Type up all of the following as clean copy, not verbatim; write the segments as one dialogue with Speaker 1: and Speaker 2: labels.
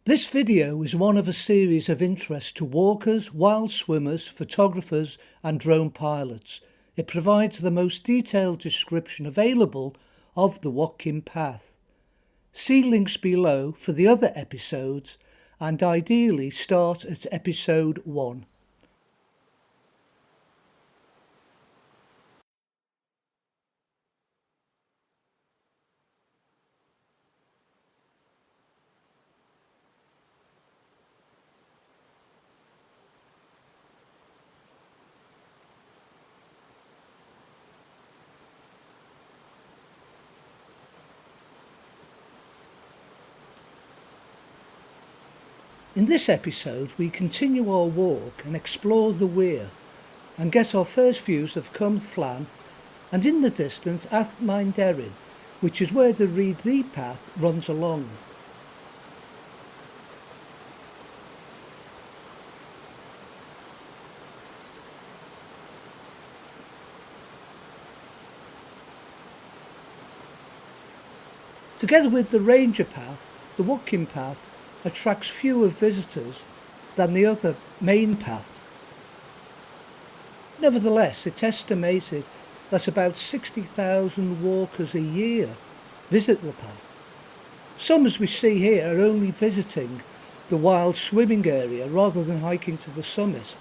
Speaker 1: This video is one of a series of interest to walkers, wild swimmers, photographers and drone pilots. It provides the most detailed description available of the Watkin path. See links below for the other episodes and ideally start at episode 1. In this episode we continue our walk and explore the weir and get our first views of Cwm Dyli and in the distance Bethania, which is where the Crib-y-ddysgl path runs along. Together with the Ranger path, the Watkin path attracts fewer visitors than the other main paths. Nevertheless, it's estimated that about 60,000 walkers a year visit the path. Some, as we see here, are only visiting the wild swimming area rather than hiking to the summit.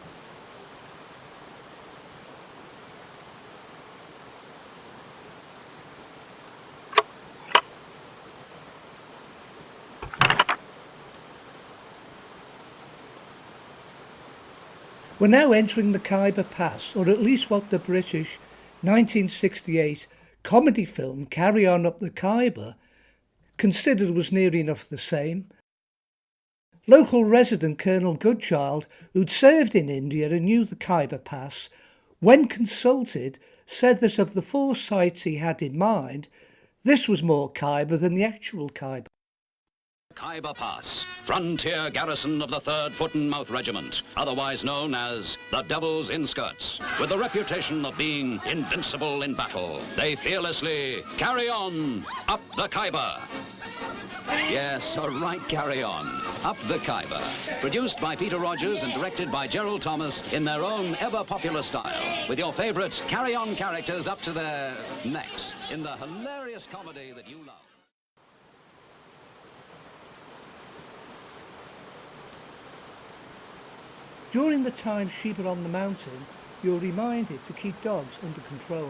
Speaker 1: We're now entering the Khyber Pass, or at least what the British 1968 comedy film Carry On Up the Khyber considered was near enough the same. Local resident Colonel Goodchild, who'd served in India and knew the Khyber Pass, when consulted, said that of the 4 sites he had in mind, this was more Khyber than the actual Khyber.
Speaker 2: Khyber Pass, frontier garrison of the 3rd Foot and Mouth Regiment, otherwise known as the Devils in Skirts. With the reputation of being invincible in battle, they fearlessly carry on up the Khyber. Yes, a right carry on, up the Khyber. Produced by Peter Rogers and directed by Gerald Thomas in their own ever-popular style, with your favourite carry-on characters up to their necks in the hilarious comedy that you love.
Speaker 1: During the time sheep are on the mountain, you're reminded to keep dogs under control.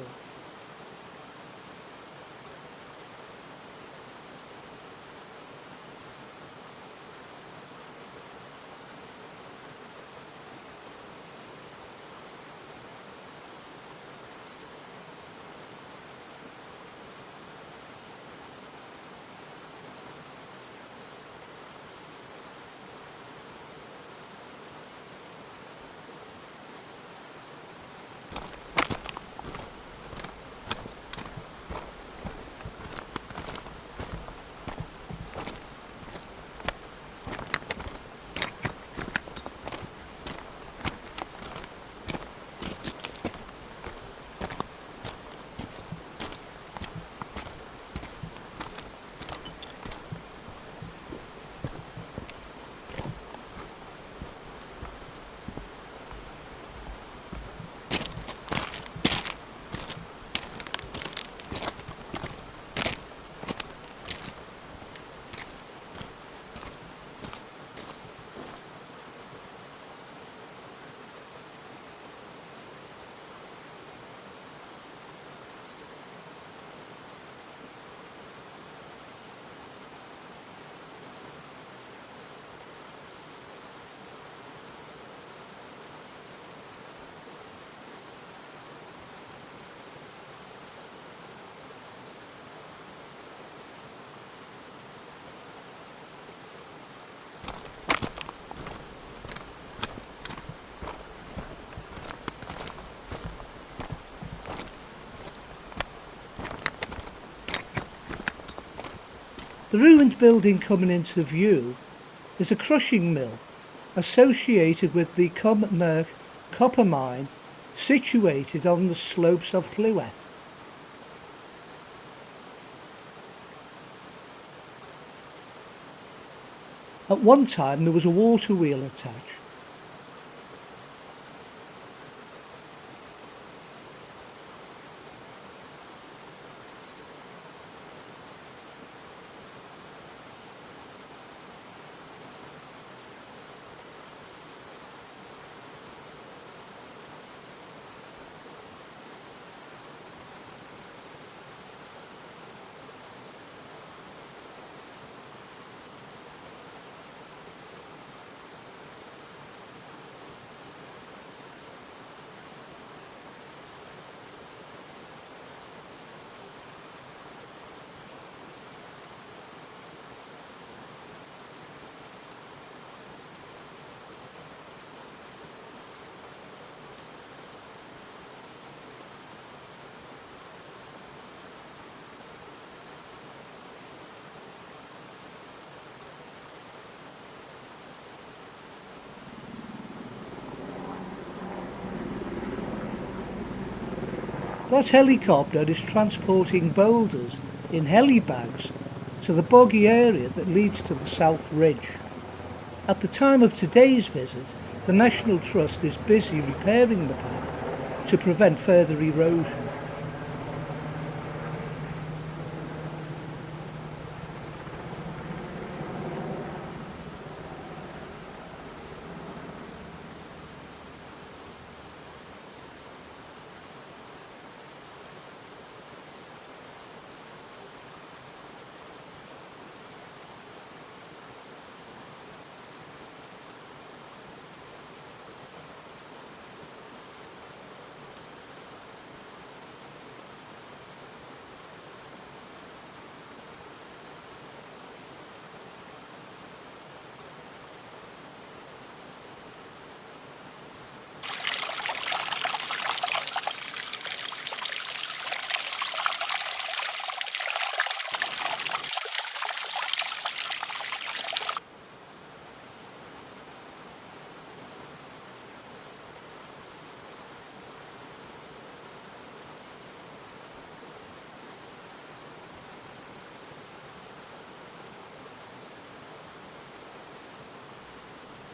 Speaker 1: The ruined building coming into view is a crushing mill associated with the Cwm copper mine situated on the slopes of Llanrwst. At one time there was a water wheel attached. That helicopter is transporting boulders in helibags to the boggy area that leads to the South Ridge. At the time of today's visit, the National Trust is busy repairing the path to prevent further erosion.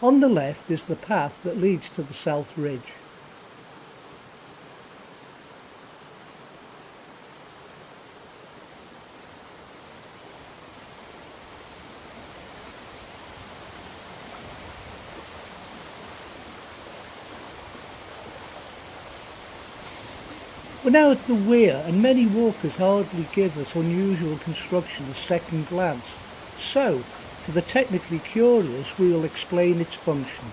Speaker 1: On the left is the path that leads to the South Ridge. We're now at the weir, and many walkers hardly give this unusual construction a second glance. So, for the technically curious, we will explain its function.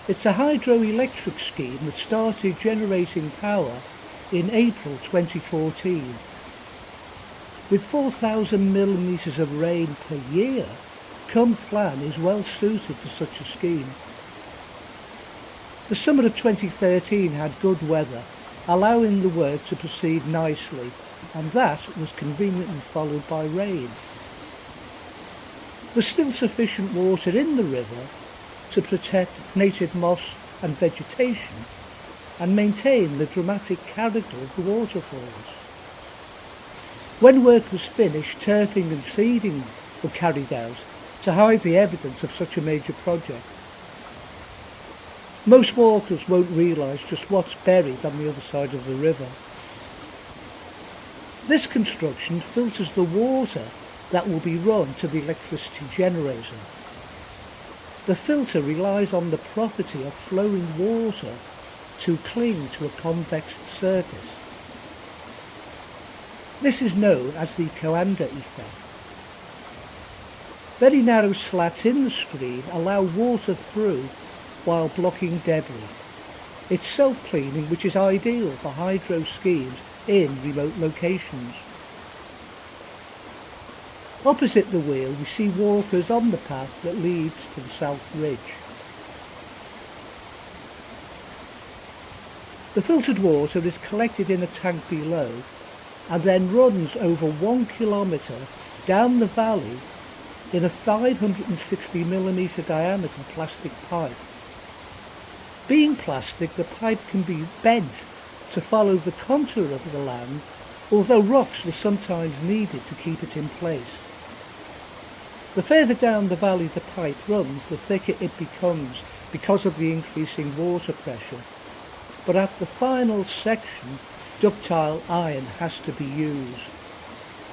Speaker 1: It's a hydroelectric scheme that started generating power in April 2014. With 4,000 millimetres of rain per year, Cwm Dyli is well suited for such a scheme. The summer of 2013 had good weather, allowing the work to proceed nicely, and that was conveniently followed by rain. There's still sufficient water in the river to protect native moss and vegetation and maintain the dramatic character of the waterfalls. When work was finished, turfing and seeding were carried out to hide the evidence of such a major project. Most walkers won't realise just what's buried on the other side of the river. This construction filters the water that will be run to the electricity generator. The filter relies on the property of flowing water to cling to a convex surface. This is known as the Coanda effect. Very narrow slats in the screen allow water through while blocking debris. It's self-cleaning, which is ideal for hydro schemes in remote locations. Opposite the wheel we see walkers on the path that leads to the South Ridge. The filtered water is collected in a tank below and then runs over 1 kilometre down the valley in a 560mm diameter plastic pipe. Being plastic, the pipe can be bent to follow the contour of the land, although rocks were sometimes needed to keep it in place. The further down the valley the pipe runs, the thicker it becomes because of the increasing water pressure. But at the final section, ductile iron has to be used.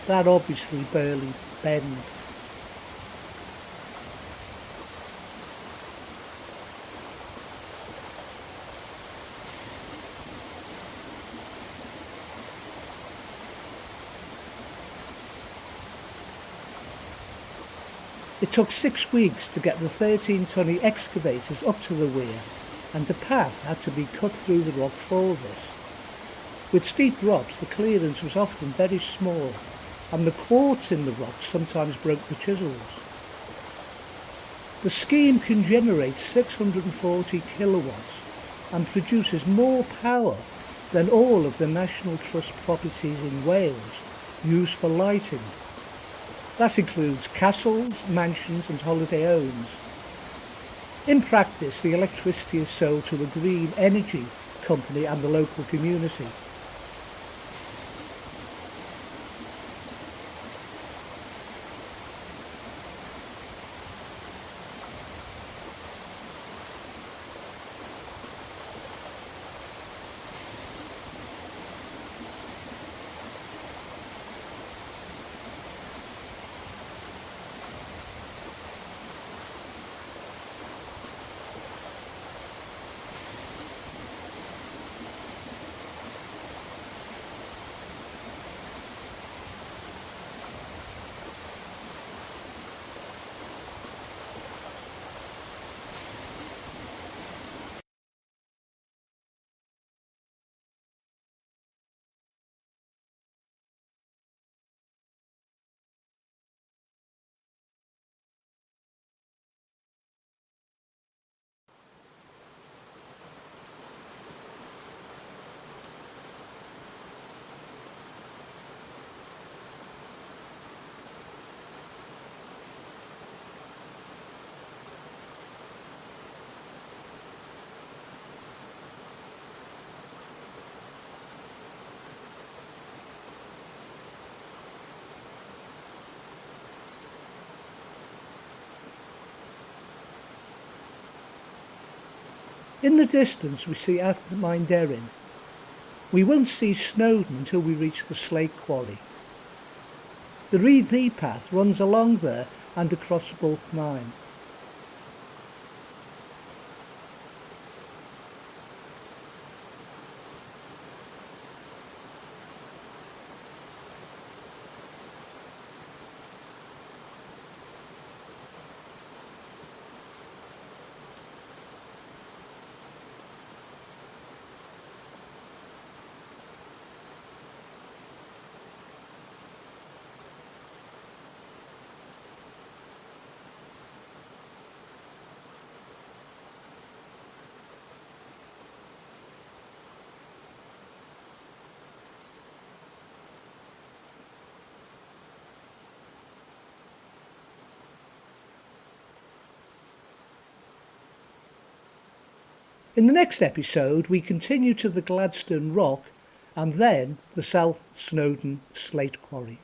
Speaker 1: That obviously barely bends. It took 6 weeks to get the 13-tonny excavators up to the weir, and a path had to be cut through the rock for this. With steep drops, the clearance was often very small, and the quartz in the rocks sometimes broke the chisels. The scheme can generate 640 kilowatts and produces more power than all of the National Trust properties in Wales used for lighting. That includes castles, mansions and holiday homes. In practice, the electricity is sold to a green energy company and the local community. In the distance we see Mountainside. We won't see Snowdon until we reach the slate quarry. The Reed path runs along there and across Bulk 9. In the next episode, we continue to the Gladstone Rock and then the South Snowdon Slate Quarry.